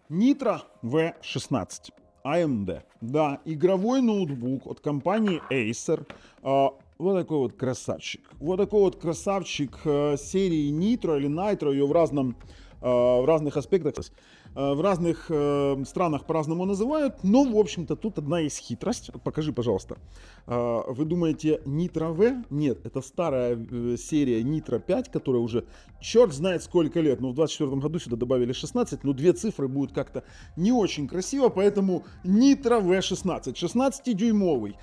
Nitro V16 AMD. Да, игровой ноутбук от компании Acer. Вот такой вот красавчик. Вот такой вот красавчик серии Nitro или Nitro, ее в разных аспектах, в разных странах по-разному называют, но, в общем-то, тут одна есть хитрость. Покажи, пожалуйста. Вы думаете, Nitro V? Нет, это старая серия Nitro 5, которая уже черт знает сколько лет. Но в 24 году сюда добавили 16, но две цифры будут как-то не очень красиво, поэтому Nitro V16, 16-дюймовый.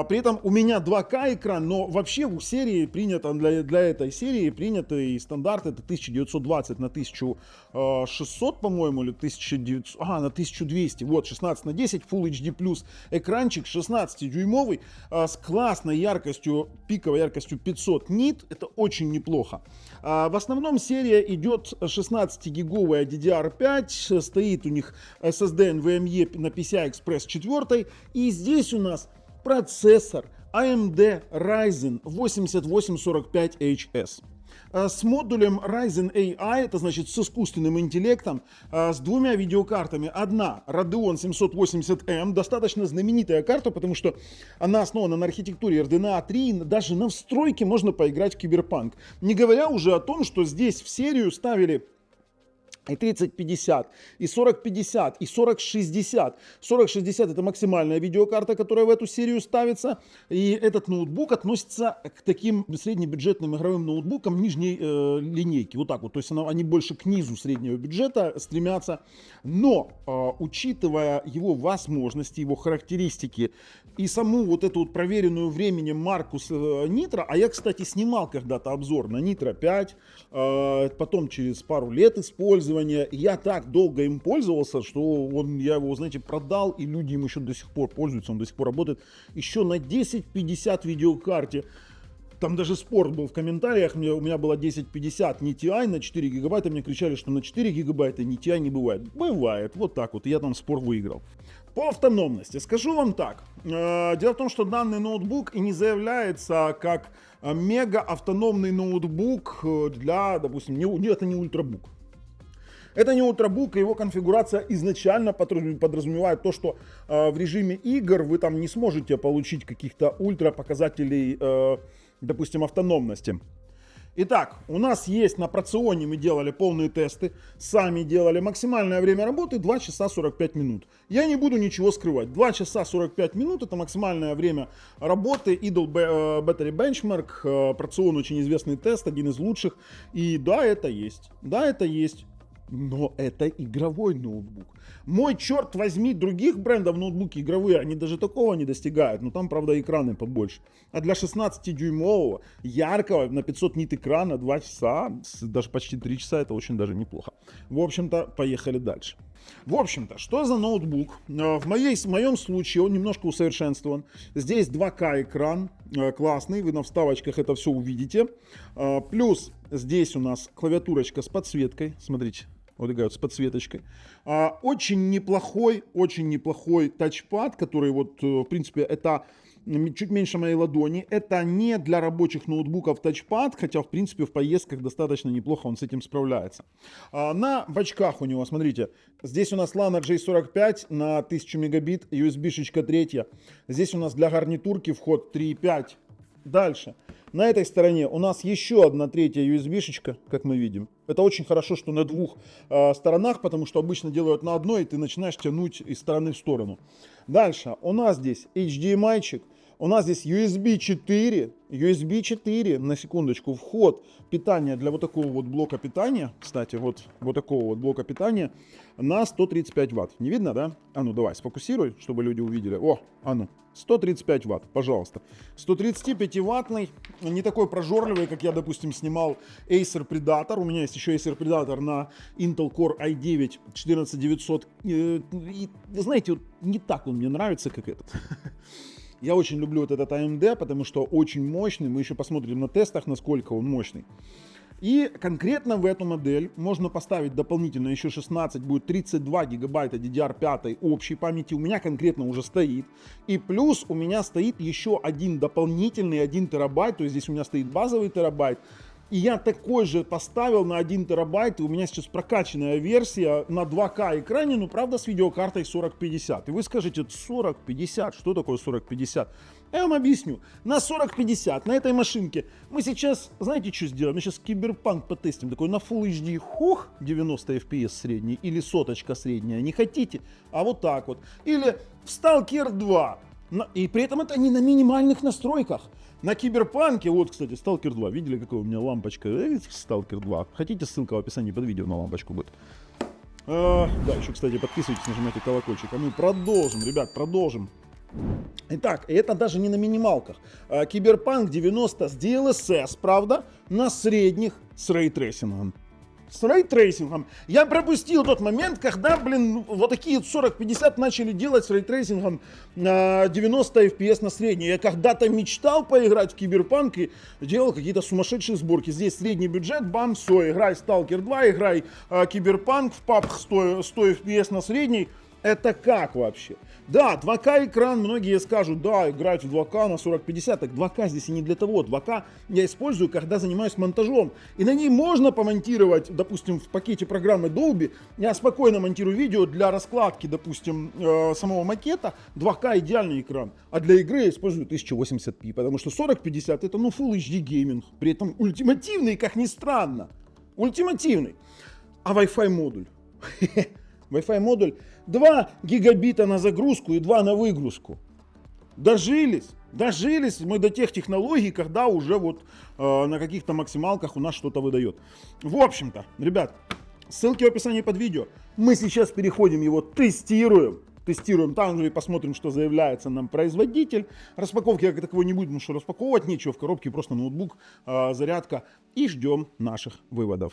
При этом у меня 2К экран, но вообще у серии принято, для этой серии принятый стандарт, это 1920 на 1600, по-моему, или 1900, на 1200, вот, 16 на 10, Full HD+, экранчик 16-дюймовый, с классной яркостью, пиковой яркостью 500 нит, это очень неплохо. В основном серия идет 16-гиговая DDR5, стоит у них SSD NVMe на PCI-Express 4, и здесь у нас процессор AMD Ryzen 8845HS. С модулем Ryzen AI, это значит с искусственным интеллектом, с двумя видеокартами. Одна Radeon 780M, достаточно знаменитая карта, потому что она основана на архитектуре RDNA 3, даже на встройке можно поиграть в Киберпанк. Не говоря уже о том, что здесь в серию ставили и 3050, и 4050, и 4060. 4060 это максимальная видеокарта, которая в эту серию ставится. И этот ноутбук относится к таким среднебюджетным игровым ноутбукам нижней линейки. Вот так вот. То есть они больше к низу среднего бюджета стремятся. Но, учитывая его возможности, его характеристики и саму вот эту вот проверенную временем марку с Nitro, а я, кстати, снимал когда-то обзор на Nitro 5, потом через пару лет использования, я так долго им пользовался, что я его, знаете, продал, и люди им еще до сих пор пользуются, он до сих пор работает еще на 1050 видеокарте. Там даже спор был в комментариях, у меня была 1050 не TI на 4 гигабайта, мне кричали, что на 4 гигабайта не TI не бывает. Бывает, вот так вот, я там спор выиграл. По автономности, скажу вам так, дело в том, что данный ноутбук и не заявляется как мега автономный ноутбук для, допустим, это не ультрабук. Это не ультрабук, и его конфигурация изначально подразумевает то, что в режиме игр вы там не сможете получить каких-то ультра показателей, допустим, автономности. Итак, у нас есть на Проционе, мы делали полные тесты, сами делали максимальное время работы 2 часа 45 минут. Я не буду ничего скрывать, 2 часа 45 минут это максимальное время работы, Idle Battery Benchmark, Proциon очень известный тест, один из лучших, и да, это есть, но это игровой ноутбук. Мой, черт возьми, других брендов ноутбуки игровые, они даже такого не достигают. Но там, правда, экраны побольше. А для 16-дюймового, яркого, на 500 нит экрана 2 часа, даже почти 3 часа, это очень даже неплохо. В общем-то, поехали дальше. В общем-то, что за ноутбук? В моем случае он немножко усовершенствован. Здесь 2К экран, классный, вы на вставочках это все увидите. Плюс здесь у нас клавиатурочка с подсветкой, смотрите. Вот такая вот с подсветочкой. Очень неплохой тачпад, который вот, в принципе, это чуть меньше моей ладони. Это не для рабочих ноутбуков тачпад, хотя, в принципе, в поездках достаточно неплохо он с этим справляется. На бачках у него, смотрите, здесь у нас LAN J45 на 1000 мегабит, USB-шечка 3. Здесь у нас для гарнитурки вход 3.5. Дальше. На этой стороне у нас еще одна третья USB-шечка, как мы видим. Это очень хорошо, что на двух сторонах, потому что обычно делают на одной, и ты начинаешь тянуть из стороны в сторону. Дальше. У нас здесь HDMI-чик. У нас здесь USB 4, на секундочку, вход питания для вот такого вот блока питания, кстати, вот такого вот блока питания на 135 ватт. Не видно, да? А ну давай, сфокусируй, чтобы люди увидели. 135 ватт, пожалуййста. 135-ваттный, не такой прожорливый, как я, допустим, снимал Acer Predator. У меня есть еще Acer Predator на Intel Core i9 14900. И, знаете, вот не так он мне нравится, как этот. Я очень люблю вот этот AMD, потому что очень мощный. Мы еще посмотрим на тестах, насколько он мощный. И конкретно в эту модель можно поставить дополнительно еще 16, будет 32 гигабайта DDR5 общей памяти. У меня конкретно уже стоит. И плюс у меня стоит еще один дополнительный 1 терабайт. То есть здесь у меня стоит базовый терабайт. И я такой же поставил на 1 терабайт, и у меня сейчас прокачанная версия на 2К экране, ну правда с видеокартой 4050. И вы скажете, 4050, что такое 4050? Я вам объясню. На 4050, на этой машинке, мы сейчас, знаете, что сделаем? Мы сейчас киберпанк потестим, такой на Full HD, хух, 90 FPS средний, или соточка средняя, не хотите? А вот так вот. Или в Stalker 2, и при этом это не на минимальных настройках. На Киберпанке, вот, кстати, Stalker 2, видели, какая у меня лампочка? Stalker 2. Хотите, ссылка в описании под видео на лампочку будет. Да, еще, кстати, подписывайтесь, нажимайте колокольчик. А мы продолжим, ребят, продолжим. Итак, это даже не на минималках. Киберпанк 90 с DLSS, правда, на средних с рейтрейсингом. С рейтрейсингом. Я пропустил тот момент, когда, вот такие 4050 начали делать с рейтрейсингом 90 FPS на средний. Я когда-то мечтал поиграть в Киберпанк и делал какие-то сумасшедшие сборки. Здесь средний бюджет, бам, все, играй Stalker 2, играй Киберпанк в PUBG 100 FPS на средний. Это как вообще? Да, 2К экран, многие скажут, да, играть в 2К на 4050, так 2К здесь и не для того. 2К я использую, когда занимаюсь монтажом. И на ней можно помонтировать, допустим, в пакете программы Dolby, я спокойно монтирую видео для раскладки, допустим, самого макета. 2К идеальный экран. А для игры я использую 1080p, потому что 4050 это, ну, Full HD гейминг. При этом ультимативный, как ни странно. Ультимативный. А Wi-Fi модуль? Wi-Fi модуль 2 гигабита на загрузку и 2 на выгрузку. Дожились мы до тех технологий, когда уже вот на каких-то максималках у нас что-то выдает. В общем-то, ребят, ссылки в описании под видео. Мы сейчас переходим его, тестируем там же и посмотрим, что заявляется нам производитель. Распаковки как таковой не будем, потому что распаковывать нечего, в коробке просто ноутбук, зарядка. И ждем наших выводов.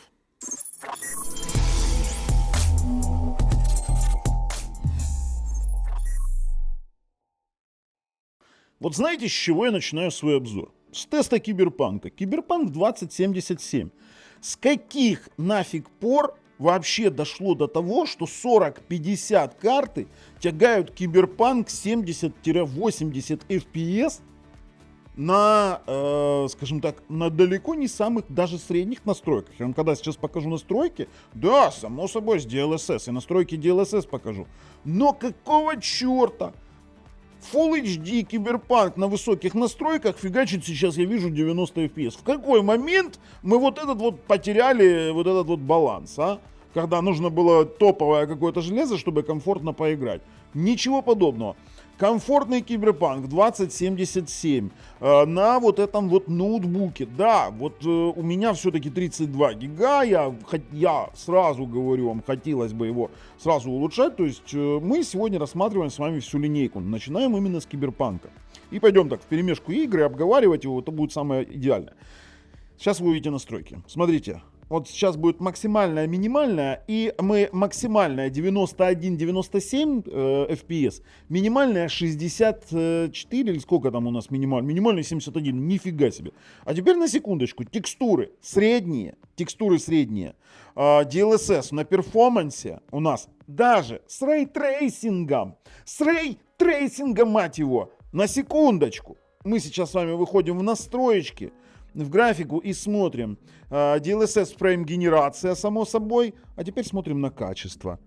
Вот знаете, с чего я начинаю свой обзор? С теста Киберпанка. Киберпанк 2077. С каких нафиг пор вообще дошло до того, что 40-50 карты тягают Киберпанк 70-80 FPS на, скажем так, на далеко не самых даже средних настройках. Я вам когда сейчас покажу настройки, да, само собой, с DLSS, и настройки DLSS покажу. Но какого черта? Full HD Киберпанк на высоких настройках фигачит сейчас, я вижу, 90 FPS. В какой момент мы вот этот вот потеряли, вот этот вот баланс, а? Когда нужно было топовое какое-то железо, чтобы комфортно поиграть. Ничего подобного. Комфортный Киберпанк 2077 на вот этом вот ноутбуке. Да, вот у меня все-таки 32 гига, я сразу говорю вам, хотелось бы его сразу улучшать. То есть мы сегодня рассматриваем с вами всю линейку. Начинаем именно с Киберпанка. И пойдем так в перемешку игры, обговаривать его, это будет самое идеальное. Сейчас вы увидите настройки. Смотрите. Вот сейчас будет максимальная, минимальная, и мы максимальная 91-97 FPS, минимальная 64, или сколько там у нас минимальная? Минимальная 71, нифига себе. А теперь на секундочку, текстуры средние, DLSS на перформансе у нас даже с рейтрейсингом, мать его, на секундочку. Мы сейчас с вами выходим в настроечки, в графику и смотрим. DLSS фрейм генерация, само собой. А теперь смотрим на качество.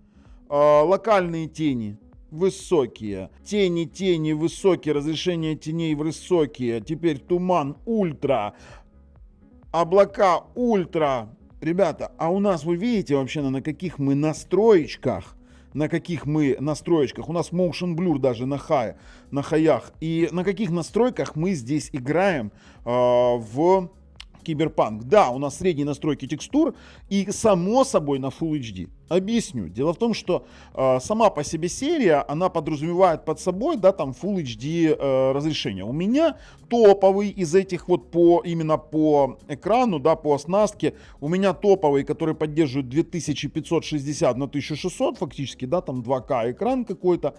Локальные тени высокие. Тени высокие. Разрешение теней высокие. Теперь туман ультра. Облака ультра. Ребята, а у нас вы видите вообще на каких мы настроечках? У нас motion blur даже на хаях. И на каких настройках мы здесь играем в Киберпанк. Да, у нас средние настройки текстур и само собой на Full HD. Объясню. Дело в том, что сама по себе серия, она подразумевает под собой, да, там Full HD разрешение. У меня топовый из этих вот именно по экрану, да, по оснастке, у меня топовый, который поддерживает 2560 на 1600 фактически, да, там 2К экран какой-то,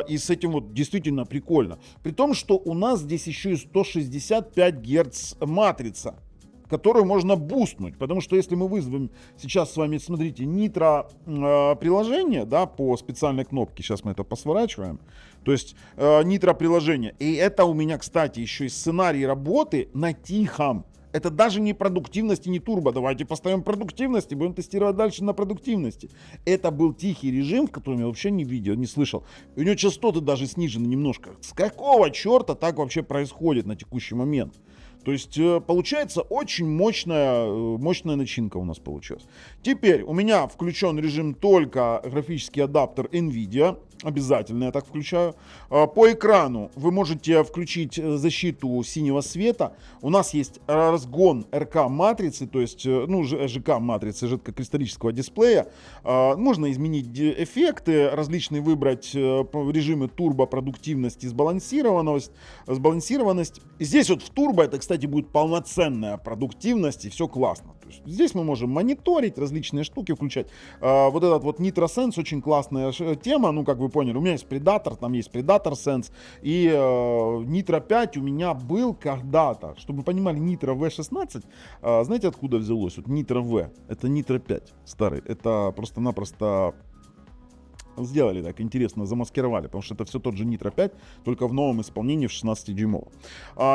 и с этим вот действительно прикольно. При том, что у нас здесь еще и 165 Гц матрица, которую можно бустнуть, потому что если мы вызовем сейчас с вами, смотрите, нитро приложение, да, по специальной кнопке, сейчас мы это посворачиваем, то есть нитро приложение, и это у меня, кстати, еще и сценарий работы на тихом, Это даже не продуктивность и не турбо. Давайте поставим продуктивность и будем тестировать дальше на продуктивности. Это был тихий режим, в котором я вообще не видел, не слышал. И у него частоты даже снижены немножко. С какого черта так вообще происходит на текущий момент? То есть получается очень мощная начинка у нас получилась. Теперь у меня включен режим только графический адаптер NVIDIA. Обязательно я так включаю. По экрану вы можете включить защиту синего света. У нас есть разгон РК матрицы, то есть ЖК матрицы, жидкокристаллического дисплея. Можно изменить эффекты, различные выбрать режимы турбо, продуктивность и сбалансированность. И здесь вот в турбо это, кстати, будет полноценная продуктивность и все классно. То есть здесь мы можем мониторить, различные штуки включать. Вот этот вот Nitro Sense очень классная тема, ну как вы поняли, у меня есть Predator, там есть Predator Sense, и Nitro 5 у меня был когда-то, чтобы вы понимали, Nitro V16, знаете откуда взялось? Вот Nitro V, это Nitro 5 старый, это просто-напросто сделали так интересно, замаскировали, потому что это все тот же Nitro 5, только в новом исполнении в 16-дюймовом.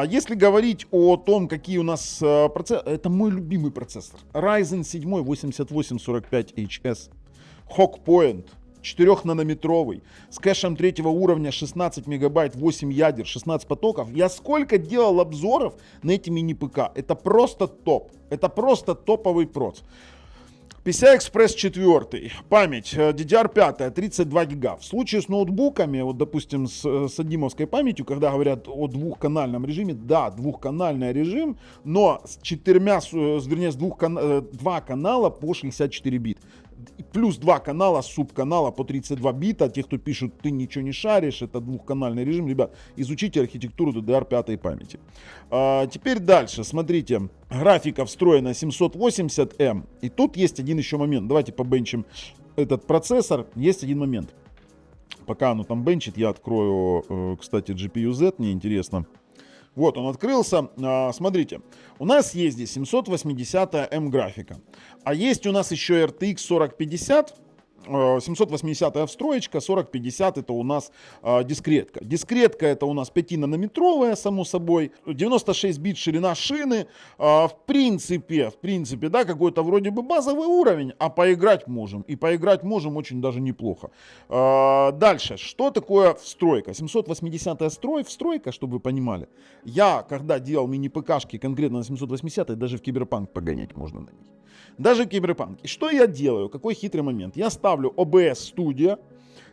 Если говорить о том, какие у нас процессоры, это мой любимый процессор. Ryzen 7 8845HS, Hawkpoint, 4-нанометровый, с кэшем 3-го уровня, 16 мегабайт, 8 ядер, 16 потоков. Я сколько делал обзоров на эти мини-ПК. Это просто топ. Это просто топовый проц. PCI-Express 4, память DDR5 32 гига. В случае с ноутбуками, вот допустим с адимовской памятью, когда говорят о двухканальном режиме, да, двухканальный режим, но с два канала по 64 бит. Плюс 2 канала, субканала по 32 бита. Те, кто пишут, ты ничего не шаришь, это двухканальный режим. Ребят, изучите архитектуру DDR5 памяти. Теперь дальше, смотрите. Графика встроена 780M. И тут есть один еще момент. Давайте побенчим этот процессор. Есть один момент. Пока оно там бенчит, я открою, кстати, GPU-Z, мне интересно. Вот он открылся. Смотрите, у нас есть здесь 780M графика. А есть у нас еще RTX 4050. 780 встроечка, 4050 это у нас дискретка. Дискретка это у нас 5-нанометровая, само собой, 96 бит ширина шины. В принципе, да, какой-то вроде бы базовый уровень, а поиграть можем. И поиграть можем очень даже неплохо. Дальше, что такое встройка? 780 встройка, чтобы вы понимали. Я, когда делал мини-ПКшки конкретно на 780, даже в Киберпанк погонять можно на них. Даже в Киберпанк. И что я делаю? Какой хитрый момент? Я ставлю OBS Studio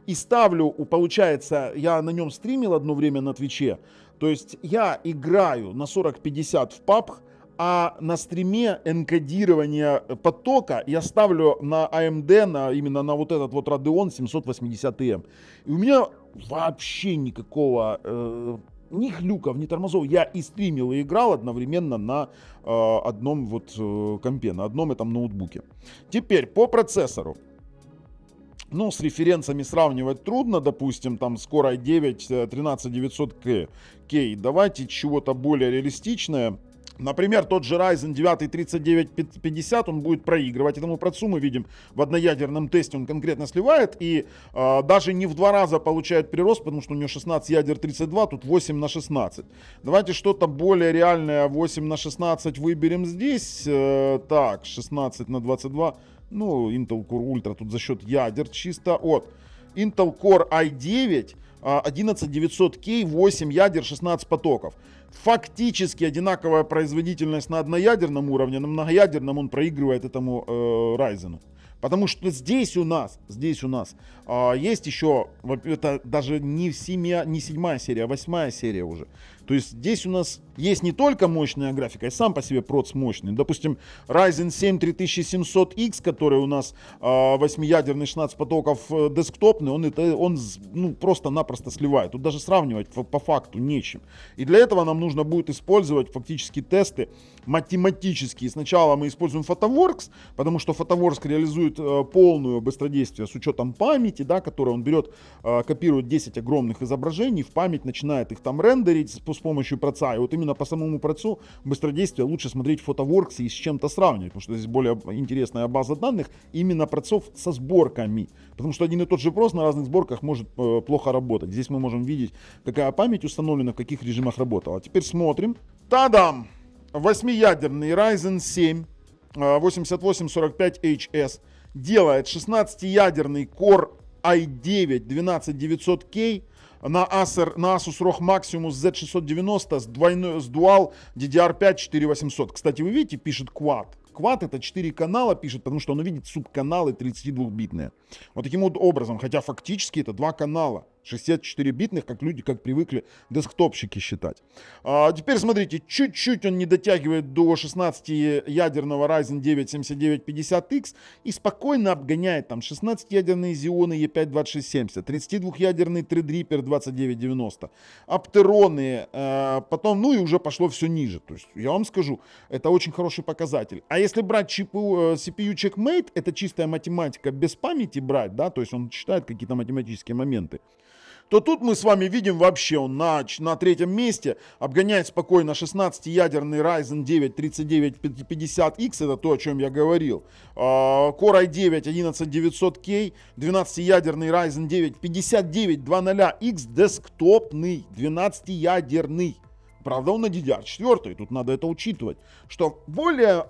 и ставлю, получается, я на нем стримил одно время на Твиче. То есть я играю на 4050 в PUBG, а на стриме энкодирование потока я ставлю на AMD, именно на вот этот вот Radeon 780M. И у меня вообще никакого... ни глюков, ни тормозов. Я и стримил, и играл одновременно на одном вот компе, на одном этом ноутбуке. Теперь по процессору. Ну, с референсами сравнивать трудно, допустим, там с Core i9 13900K. Давайте чего-то более реалистичное. Например, тот же Ryzen 9 3950, он будет проигрывать этому процессу. Мы видим в одноядерном тесте, он конкретно сливает и даже не в 2 раза получает прирост, потому что у него 16 ядер 32, тут 8 на 16. Давайте что-то более реальное, 8 на 16 выберем здесь. Так, 16 на 22, ну, Intel Core Ultra тут за счет ядер чисто. Вот, Intel Core i9 11900K, 8 ядер, 16 потоков. Фактически одинаковая производительность на одноядерном уровне, на многоядерном он проигрывает этому Ryzen. Потому что здесь у нас есть еще, это даже не 7 серия, а 8 серия уже. То есть здесь у нас есть не только мощная графика, и сам по себе проц мощный. Допустим, Ryzen 7 3700X, который у нас 8-ядерный 16 потоков десктопный, он просто-напросто сливает. Тут даже сравнивать по факту нечем. И для этого нам нужно будет использовать фактически тесты математические. Сначала мы используем Photoworks, потому что Photoworks реализует полную быстродействие с учетом памяти, да, которую он берет, копирует 10 огромных изображений, в память начинает их там рендерить с помощью проца. И вот именно по самому процу быстродействия лучше смотреть в Photoworks и с чем-то сравнивать, потому что здесь более интересная база данных именно процов со сборками. Потому что один и тот же проц на разных сборках может плохо работать. Здесь мы можем видеть, какая память установлена, в каких режимах работала. Теперь смотрим. Та-дам! 8-ядерный Ryzen 7 8845HS делает 16-ядерный Core i9 12900K на Asus ROG Maximus Z690 с Dual DDR5 4800. Кстати, вы видите, пишет Quad. Quad это 4 канала пишет, потому что он видит субканалы 32-битные. Вот таким вот образом, хотя фактически это 2 канала. 64-битных, как люди, как привыкли десктопщики считать. Теперь смотрите, чуть-чуть он не дотягивает до 16-ядерного Ryzen 9 7950X и спокойно обгоняет там 16-ядерные Xeon E5-2670, 32-ядерный Threadripper 2990, Opteron, потом, ну и уже пошло все ниже. То есть, я вам скажу, это очень хороший показатель. А если брать CPU Checkmate, это чистая математика без памяти брать, да, то есть он считает какие-то математические моменты, то тут мы с вами видим вообще он на 3-м месте обгоняет спокойно 16-ядерный Ryzen 9 3950X, это то, о чем я говорил, Core i9 11900K, 12-ядерный Ryzen 9 5900X, десктопный, 12-ядерный. Правда, он на DDR4, тут надо это учитывать, что более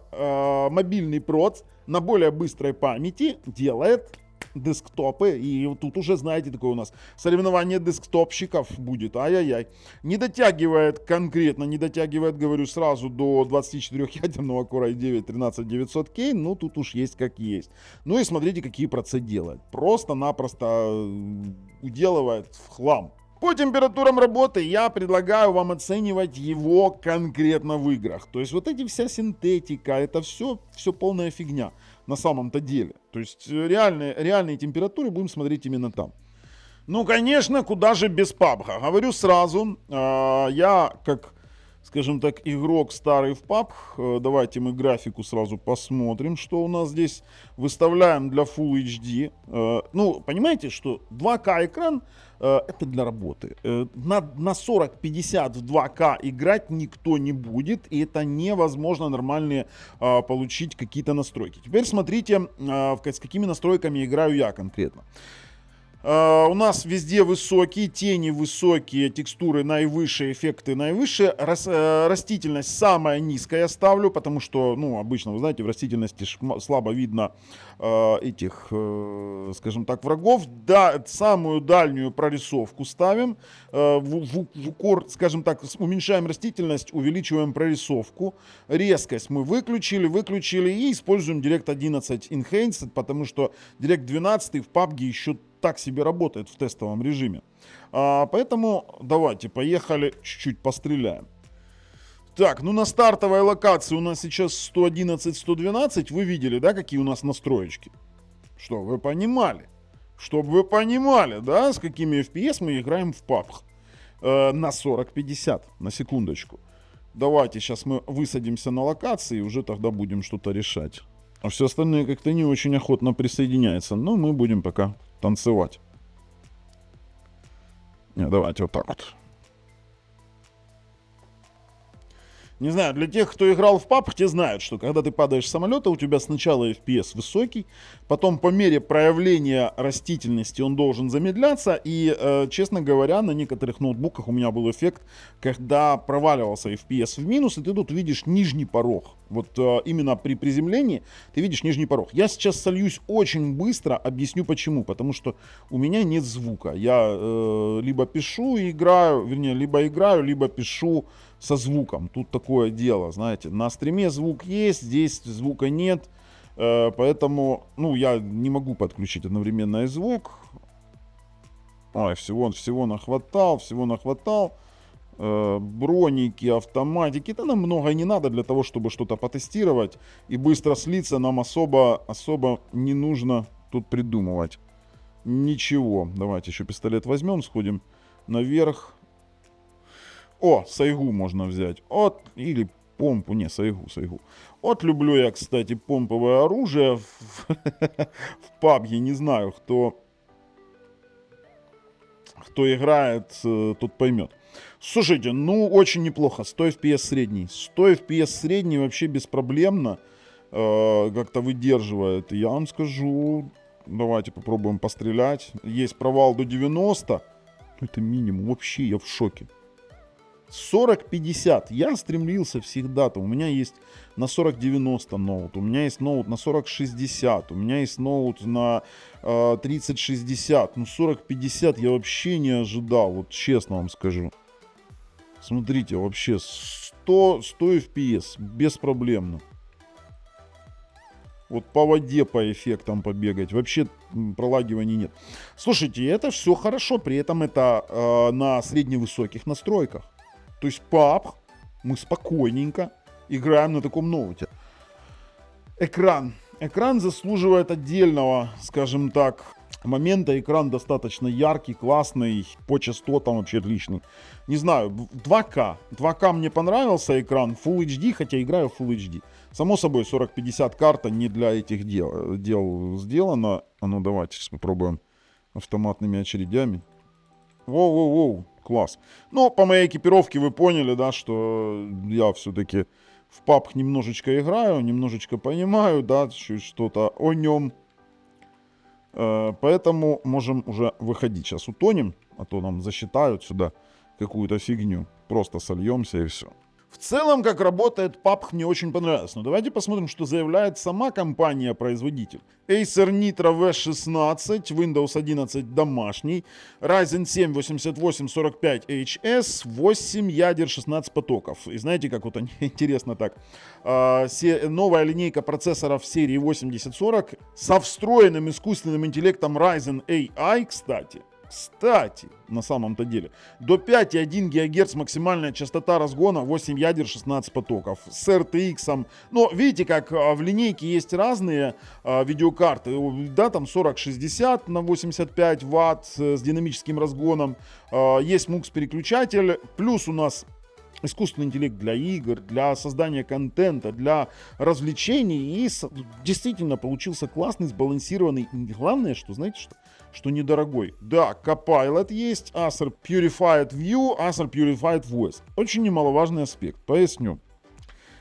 мобильный проц на более быстрой памяти делает десктопы, и тут уже, знаете, такое у нас соревнование десктопщиков будет, ай-яй-яй. Не дотягивает конкретно, не дотягивает, говорю сразу, до 24-ядерного Core i9 13900K, ну тут уж есть как есть. Ну и смотрите, какие процы делает. Просто-напросто уделывает в хлам. По температурам работы я предлагаю вам оценивать его конкретно в играх. То есть вот эти вся синтетика, это все полная фигня на самом-то деле. То есть реальные температуры будем смотреть именно там. Ну, конечно, куда же без PUBG. Говорю сразу, я как, скажем так, игрок старый в PUBG, давайте мы графику сразу посмотрим, что у нас здесь. Выставляем для Full HD. Ну, понимаете, что 2К экран это для работы. На 40-50 в 2К играть никто не будет, и это невозможно нормальные получить какие-то настройки. Теперь смотрите, с какими настройками играю я конкретно. У нас везде высокие, тени высокие, текстуры наивысшие, эффекты наивысшие. Растительность самая низкая я ставлю, потому что, ну, обычно, вы знаете, в растительности слабо видно этих, скажем так, врагов. Да, самую дальнюю прорисовку ставим. В укор, скажем так, уменьшаем растительность, увеличиваем прорисовку. Резкость мы выключили и используем DirectX 11 Enhanced, потому что DirectX 12 в PUBG еще так себе работает в тестовом режиме. Поэтому давайте, поехали, чуть-чуть постреляем. Так, ну на стартовой локации у нас сейчас 111-112. Вы видели, да, какие у нас настроечки? Что вы понимали? Чтобы вы понимали, да, с какими FPS мы играем в PUBG. На 40-50, на секундочку. Давайте сейчас мы высадимся на локации и уже тогда будем что-то решать. А все остальные как-то не очень охотно присоединяются. Но мы будем пока танцевать. Не, давайте вот так вот. Не знаю, для тех, кто играл в PUBG, те знают, что когда ты падаешь с самолета, у тебя сначала FPS высокий, потом по мере проявления растительности он должен замедляться, и, честно говоря, на некоторых ноутбуках у меня был эффект, когда проваливался FPS в минус, и ты тут видишь нижний порог. Вот именно при приземлении ты видишь нижний порог. Я сейчас сольюсь очень быстро, объясню почему. Потому что у меня нет звука. Я либо пишу и играю, вернее, либо пишу со звуком. Тут такое дело, знаете. На стриме звук есть, здесь звука нет. Поэтому, ну, я не могу подключить одновременно и звук. Ой, всего нахватал. Броники, автоматики, это нам много не надо для того, чтобы что-то потестировать и быстро слиться. Нам особо не нужно тут придумывать ничего. Давайте еще пистолет возьмем, сходим наверх. О, сайгу можно взять. Или помпу, не, сайгу. Люблю я, кстати, помповое оружие в PUBG. Не знаю, кто играет, тот поймет. Слушайте, ну очень неплохо. 100 FPS средний. 100 FPS средний вообще беспроблемно как-то выдерживает. Я вам скажу, давайте попробуем пострелять. Есть провал до 90. Это минимум. Вообще я в шоке. 4050. Я стремился всегда-то. У меня есть на 4090 ноут, у меня есть ноут на 4060, у меня есть ноут на 3060. Ну 4050 я вообще не ожидал, вот честно вам скажу. Смотрите, вообще 100 FPS беспроблемно. Вот по воде, по эффектам побегать. Вообще пролагиваний нет. Слушайте, это все хорошо. При этом это на средневысоких настройках. То есть PUBG мы спокойненько играем на таком ноуте. Экран. Экран заслуживает отдельного, скажем так, момента. Экран достаточно яркий, классный, по частотам вообще отличный. Не знаю, 2К. 2К мне понравился экран, Full HD, хотя играю в Full HD. Само собой, 4050 карта не для этих дел сделана. А ну давайте сейчас попробуем автоматными очередями. Воу-воу-воу, класс. Но по моей экипировке вы поняли, да, что я все-таки в PUBG немножечко играю, немножечко понимаю, да, что-то о нем. Поэтому можем уже выходить. Сейчас утонем, а то нам засчитают сюда какую-то фигню. Просто сольемся и все. В целом, как работает PUBG, мне очень понравилось. Но давайте посмотрим, что заявляет сама компания-производитель. Acer Nitro V16, Windows 11 домашний, Ryzen 7 8845HS, 8 ядер, 16 потоков. И знаете, как вот интересно так. Новая линейка процессоров серии 8040 со встроенным искусственным интеллектом Ryzen AI, кстати, на самом-то деле, до 5,1 ГГц максимальная частота разгона, 8 ядер, 16 потоков, с RTX. Но видите, как в линейке есть разные видеокарты, да, там 4060 на 85 Вт с динамическим разгоном, есть MUX-переключатель, плюс у нас искусственный интеллект для игр, для создания контента, для развлечений. И действительно получился классный, сбалансированный. Главное, что, знаете, что недорогой. Да, Copilot есть, Acer Purified View, Acer Purified Voice. Очень немаловажный аспект. Поясню.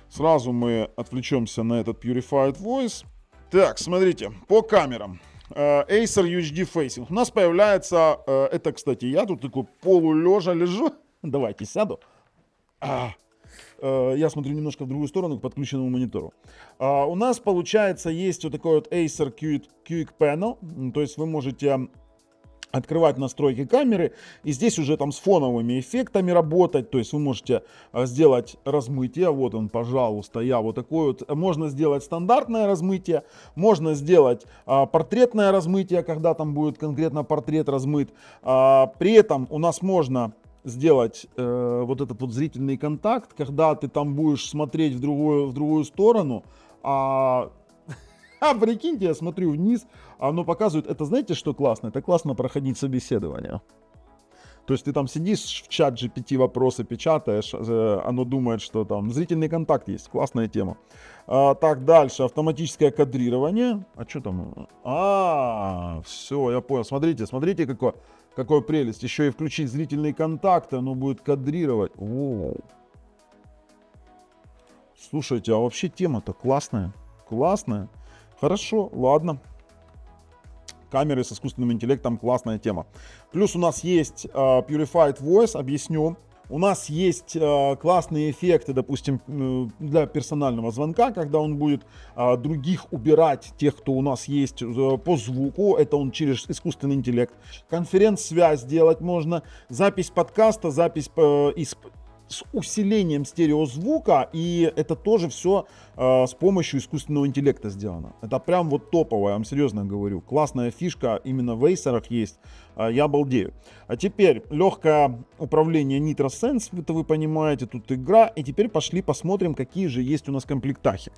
Сразу мы отвлечемся на этот Purified Voice. Так, смотрите, по камерам. Acer UHD Facing. У нас появляется, это, кстати, я тут такой полулежа лежу. Давайте сяду. Я смотрю немножко в другую сторону к подключенному монитору. У нас, получается, есть вот такой вот Acer Quick Panel. То есть вы можете открывать настройки камеры, и здесь уже там с фоновыми эффектами работать. То есть вы можете сделать размытие. Вот он, пожалуйста, я вот такой вот. Можно сделать стандартное размытие, можно сделать портретное размытие, когда там будет конкретно портрет размыт. При этом у нас можно сделать вот этот вот зрительный контакт, когда ты там будешь смотреть в другую сторону, прикиньте, я смотрю вниз, оно показывает, это знаете, что классно? Это классно проходить собеседование. То есть ты там сидишь в чат GPT вопросы печатаешь, оно думает, что там зрительный контакт есть, классная тема. Так, дальше, автоматическое кадрирование. А что там? Все, я понял. Смотрите, какой прелесть. Еще и включить зрительный контакт, оно будет кадрировать. Воу. Слушайте, а вообще тема-то классная. Классная. Хорошо, ладно. Камеры с искусственным интеллектом, классная тема. Плюс у нас есть Purified Voice, объясню. У нас есть классные эффекты, допустим, для персонального звонка, когда он будет других убирать, тех, кто у нас есть по звуку. Это он через искусственный интеллект. Конференц-связь делать можно. Запись подкаста, запись с усилением стереозвука, и это тоже все с помощью искусственного интеллекта сделано. Это прям вот топовое, я вам серьезно говорю. Классная фишка именно в Acer есть. Я обалдею. А теперь легкое управление Nitro Sense, это вы понимаете, тут игра. И теперь пошли посмотрим, какие же есть у нас комплектахи.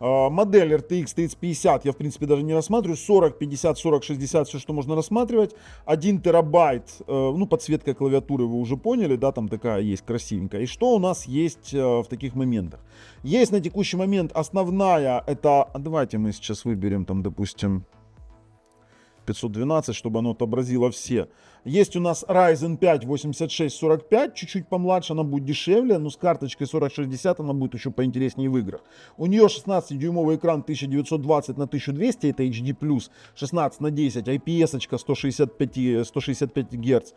Модель RTX 3050 я в принципе даже не рассматриваю. 40, 50, 40, 60 все, что можно рассматривать. 1 терабайт, ну подсветка клавиатуры вы уже поняли, да, там такая есть красивенькая. И что у нас есть в таких моментах? Есть на текущий момент основная, это, давайте мы сейчас выберем там, допустим, 512, чтобы оно отобразило все. Есть у нас Ryzen 5 8645, чуть-чуть помладше, она будет дешевле, но с карточкой 4060 она будет еще поинтереснее в играх. У нее 16-дюймовый экран 1920 на 1200, это HD+, 16 на 10, IPS 165 Гц,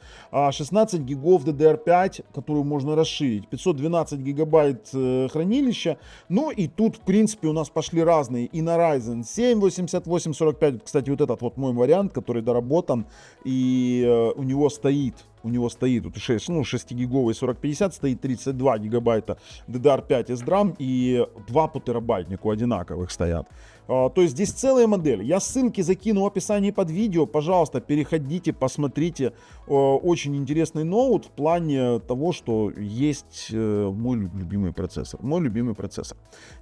16 гигов DDR5, которую можно расширить, 512 гигабайт хранилища. Ну и тут, в принципе, у нас пошли разные. И на Ryzen 7 8845, кстати, вот этот вот мой вариант, который доработан, и у него стоит вот 6-гиговый 4050, стоит 32 гигабайта DDR5 SDRAM и 2 по терабайтнику одинаковых стоят. То есть здесь целая модель. Я ссылки закину в описании под видео. Пожалуйста, переходите, посмотрите. Очень интересный ноут в плане того, что есть мой любимый процессор.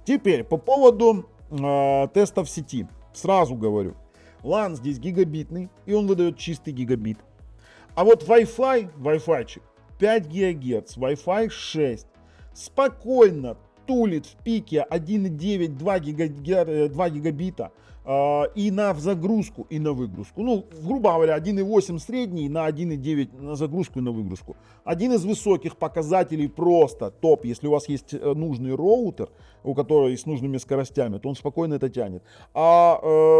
Теперь по поводу тестов в сети. Сразу говорю. LAN здесь гигабитный, и он выдает чистый гигабит. А вот Wi-Fi-чик 5 ГГц, Wi-Fi 6 спокойно тулит в пике 1,9, 2 гигабита и на загрузку, и на выгрузку. Ну, грубо говоря, 1,8 средний на 1,9 на загрузку и на выгрузку. Один из высоких показателей просто топ. Если у вас есть нужный роутер, у которого с нужными скоростями, то он спокойно это тянет. А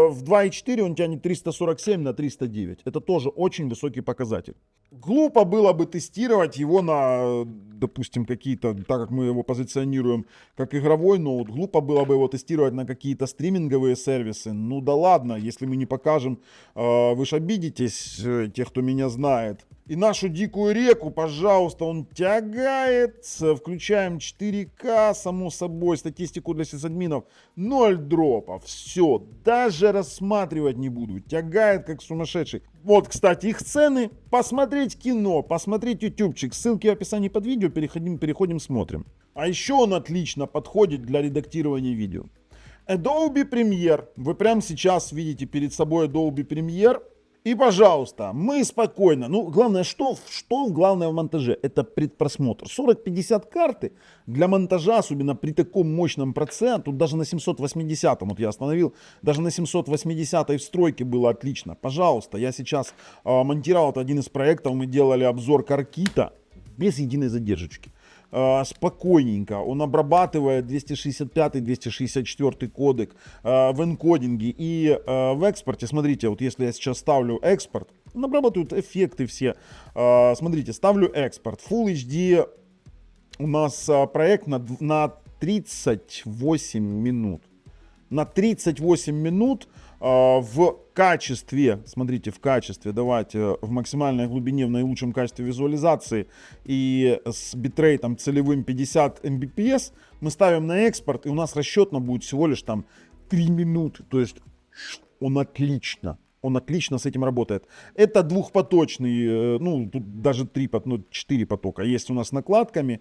в 2,4 он тянет 347 на 309. Это тоже очень высокий показатель. Глупо было бы тестировать его на, допустим, какие-то, так как мы его позиционируем как игровой ноут, глупо было бы его тестировать на какие-то стриминговые сервисы. Ну да ладно, если мы не покажем, вы же обидитесь, те, кто меня знает. И нашу дикую реку, пожалуйста, он тягает. Включаем 4К, само собой, статистику для сисадминов. 0 дропов. Все, даже рассматривать не буду. Тягает как сумасшедший. Вот, кстати, их цены. Посмотреть кино, посмотреть ютубчик. Ссылки в описании под видео. Переходим, смотрим. А еще он отлично подходит для редактирования видео. Adobe Premiere. Вы прямо сейчас видите перед собой Adobe Premiere. И, пожалуйста, мы спокойно, ну, главное, что главное в монтаже? Это предпросмотр. 40-50 карты для монтажа, особенно при таком мощном процессе, тут даже на 780, вот я остановил, даже на 780 встройке было отлично. Пожалуйста, я сейчас монтировал, это один из проектов, мы делали обзор Каркита без единой задержечки. Спокойненько, он обрабатывает 265-264 кодек в энкодинге и в экспорте. Смотрите, вот если я сейчас ставлю экспорт, он обрабатывает эффекты все. Смотрите, ставлю экспорт. Full HD у нас проект на 38 минут. На 38 минут в качестве, смотрите, в качестве, давайте в максимальной глубине, в наилучшем качестве визуализации и с битрейтом целевым 50 Mbps мы ставим на экспорт, и у нас расчетно будет всего лишь там 3 минуты. То есть он отлично с этим работает. Это двухпоточный, ну тут даже 4 потока. Есть у нас с накладками,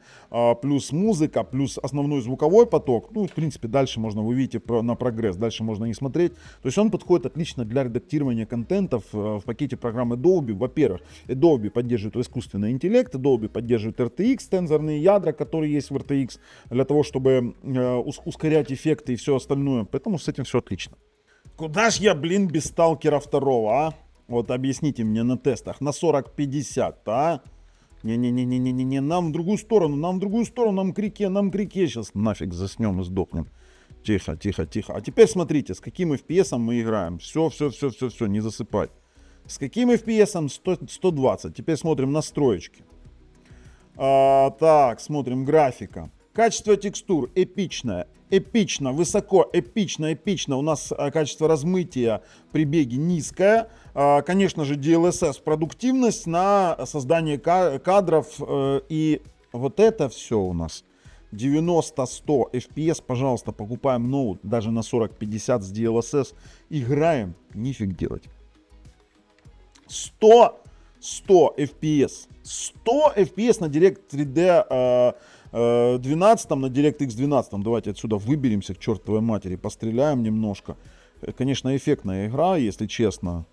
плюс музыка, плюс основной звуковой поток. Ну, в принципе, дальше можно, вы видите на прогресс, дальше можно не смотреть. То есть он подходит отлично для редактирования контентов в пакете программы Adobe. Во-первых, Adobe поддерживает искусственный интеллект, Adobe поддерживает RTX, тензорные ядра, которые есть в RTX, для того, чтобы ускорять эффекты и все остальное. Поэтому с этим все отлично. Куда ж я, блин, без сталкера 2, а? Вот объясните мне на тестах. На 40-50, а? Не-не-не-не-не-не. Нам в другую сторону, нам к реке. Сейчас нафиг заснем и сдохнем. Тихо. А теперь смотрите, с каким FPS мы играем. Все, не засыпать. С каким FPS? 120. Теперь смотрим настроечки. Так, смотрим графика. Качество текстур эпично, высоко, эпично. У нас качество размытия при беге низкое. Конечно же, DLSS продуктивность на создание кадров. И вот это все у нас 90-100 FPS. Пожалуйста, покупаем ноут даже на 40-50 с DLSS. Играем, нифиг делать. 100 FPS. 100 FPS на Direct 3D 12, на DirectX 12. Давайте отсюда выберемся к чертовой матери, постреляем немножко. Конечно, эффектная игра, если честно.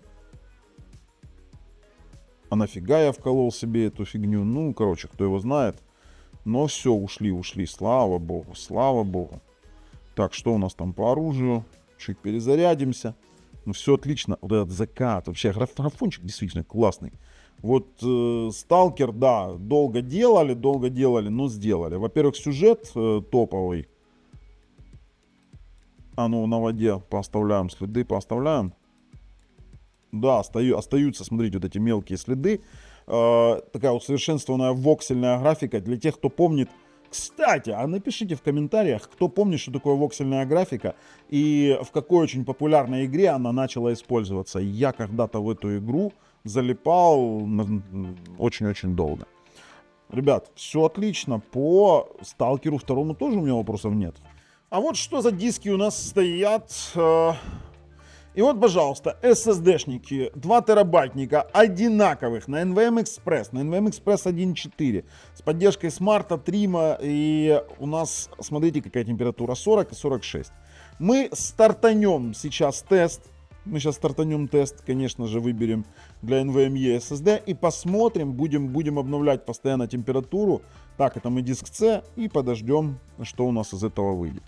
А нафига я вколол себе эту фигню? Ну, короче, кто его знает. Но все, ушли. Слава богу. Так, что у нас там по оружию? Чуть перезарядимся. Ну, все отлично. Вот этот закат. Вообще, графончик действительно классный. Вот Сталкер, да, долго делали, но сделали. Во-первых, сюжет топовый. А ну, на воде пооставляем следы, пооставляем. Да, остаются, смотрите, вот эти мелкие следы. Такая усовершенствованная воксельная графика. Для тех, кто помнит. Кстати, а напишите в комментариях, кто помнит, что такое воксельная графика и в какой очень популярной игре она начала использоваться. Я когда-то в эту игру залипал очень-очень долго. Ребят, все отлично. По Сталкеру 2 тоже у меня вопросов нет. А вот что за диски у нас стоят. И вот, пожалуйста, SSD-шники 2 терабайтника одинаковых на NVMe Express, на NVMe Express 1.4 с поддержкой смарта, трима, и у нас, смотрите, какая температура, 40 и 46. Мы стартанем сейчас тест, конечно же, выберем для NVMe SSD и посмотрим, будем обновлять постоянно температуру. Так, это мы диск C и подождем, что у нас из этого выйдет.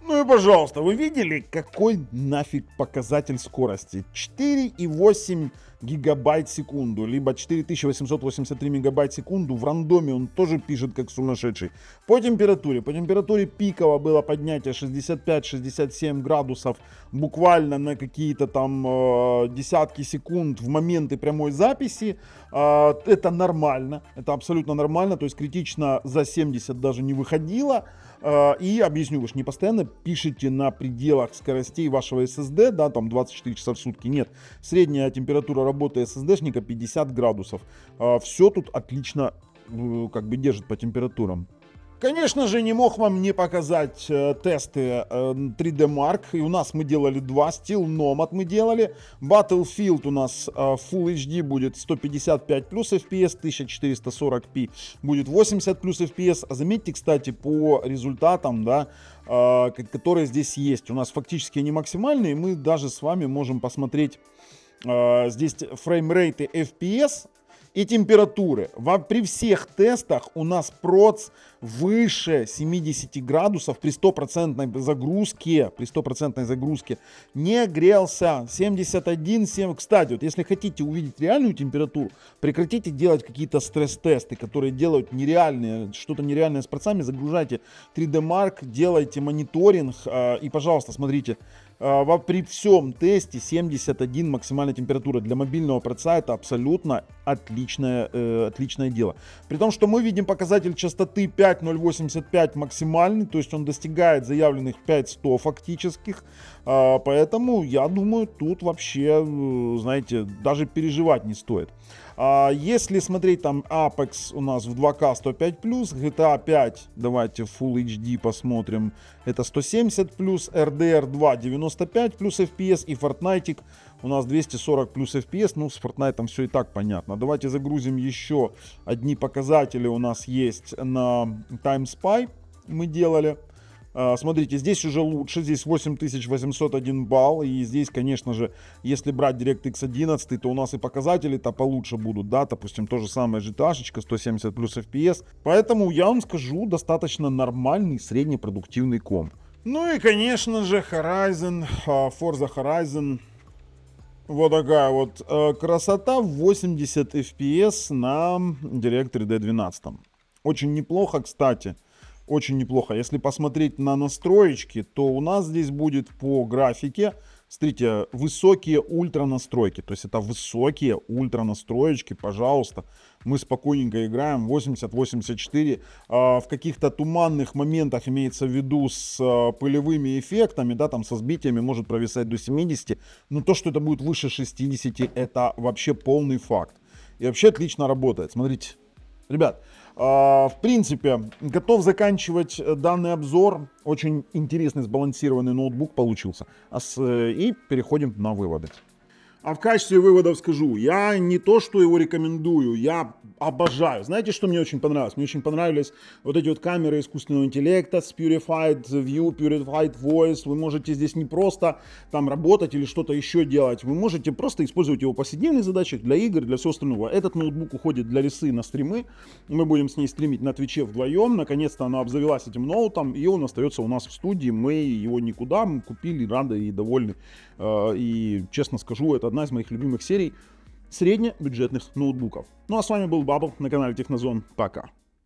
Ну и пожалуйста, вы видели, какой нафиг показатель скорости? 4,8 гигабайт в секунду, либо 4883 мегабайт в секунду. В рандоме он тоже пишет как сумасшедший. По температуре пиково было поднятие 65-67 градусов буквально на какие-то там десятки секунд в моменты прямой записи. Это нормально, это абсолютно нормально, то есть критично за 70 даже не выходило. И объясню, вы же не постоянно пишете на пределах скоростей вашего SSD, да, там 24 часа в сутки. Нет, средняя температура работы SSD-шника 50 градусов. Все тут отлично как бы держит по температурам. Конечно же, не мог вам не показать тесты 3D Mark. И у нас мы делали 2. Steel Nomad мы делали. Battlefield у нас Full HD будет 155 плюс FPS, 1440p будет 80 плюс FPS. А заметьте, кстати, по результатам, да, которые здесь есть. У нас фактически не максимальные. Мы даже с вами можем посмотреть здесь фреймрейты FPS и температуры. При всех тестах у нас проц выше 70 градусов при стопроцентной загрузке. Не грелся. 71, 7. Кстати, вот если хотите увидеть реальную температуру, прекратите делать какие-то стресс-тесты, которые делают нереальные, что-то нереальное с процами. Загружайте 3D Mark, делайте мониторинг и, пожалуйста, смотрите. При всем тесте 71 максимальная температура. Для мобильного проца это абсолютно отличное дело. При том, что мы видим показатель частоты 5085 максимальный, то есть он достигает заявленных 5100 фактических. Поэтому я думаю, тут вообще, знаете, даже переживать не стоит. Если смотреть там Apex у нас в 2К 105+, GTA 5, давайте Full HD посмотрим, это 170+, RDR 2 95 плюс FPS и Fortnite у нас 240 плюс FPS, ну с Fortnite все и так понятно. Давайте загрузим еще одни показатели у нас есть на TimeSpy, мы делали. Смотрите, здесь уже лучше, здесь 8801 балл, и здесь, конечно же, если брать DirectX 11, то у нас и показатели-то получше будут, да, допустим, то же самое GTA-шечка, 170 плюс FPS, поэтому я вам скажу, достаточно нормальный среднепродуктивный комп. Ну и, конечно же, Horizon, Forza Horizon, вот такая вот красота, 80 FPS на DirectX 12. Очень неплохо, кстати. Очень неплохо. Если посмотреть на настроечки, то у нас здесь будет по графике, смотрите, высокие ультра настройки. То есть это высокие ультра настроечки, пожалуйста. Мы спокойненько играем, 80-84. В каких-то туманных моментах, имеется в виду с пылевыми эффектами, да, там со сбитиями может провисать до 70. Но то, что это будет выше 60, это вообще полный факт. И вообще отлично работает. Смотрите, ребят. В принципе, готов заканчивать данный обзор. Очень интересный, сбалансированный ноутбук получился. И переходим на выводы. А в качестве выводов скажу, я не то, что его рекомендую, я обожаю. Знаете, что мне очень понравилось? Мне очень понравились вот эти вот камеры искусственного интеллекта с Purified View, Purified Voice. Вы можете здесь не просто там работать или что-то еще делать, вы можете просто использовать его в повседневных задачах, для игр, для всего остального. Этот ноутбук уходит для Лисы на стримы, мы будем с ней стримить на Твиче вдвоем. Наконец-то она обзавелась этим ноутом, и он остается у нас в студии, мы его никуда, мы купили, рады и довольны. И, честно скажу, это одна из моих любимых серий среднебюджетных ноутбуков. Ну а с вами был Бабл на канале Технозон. Пока.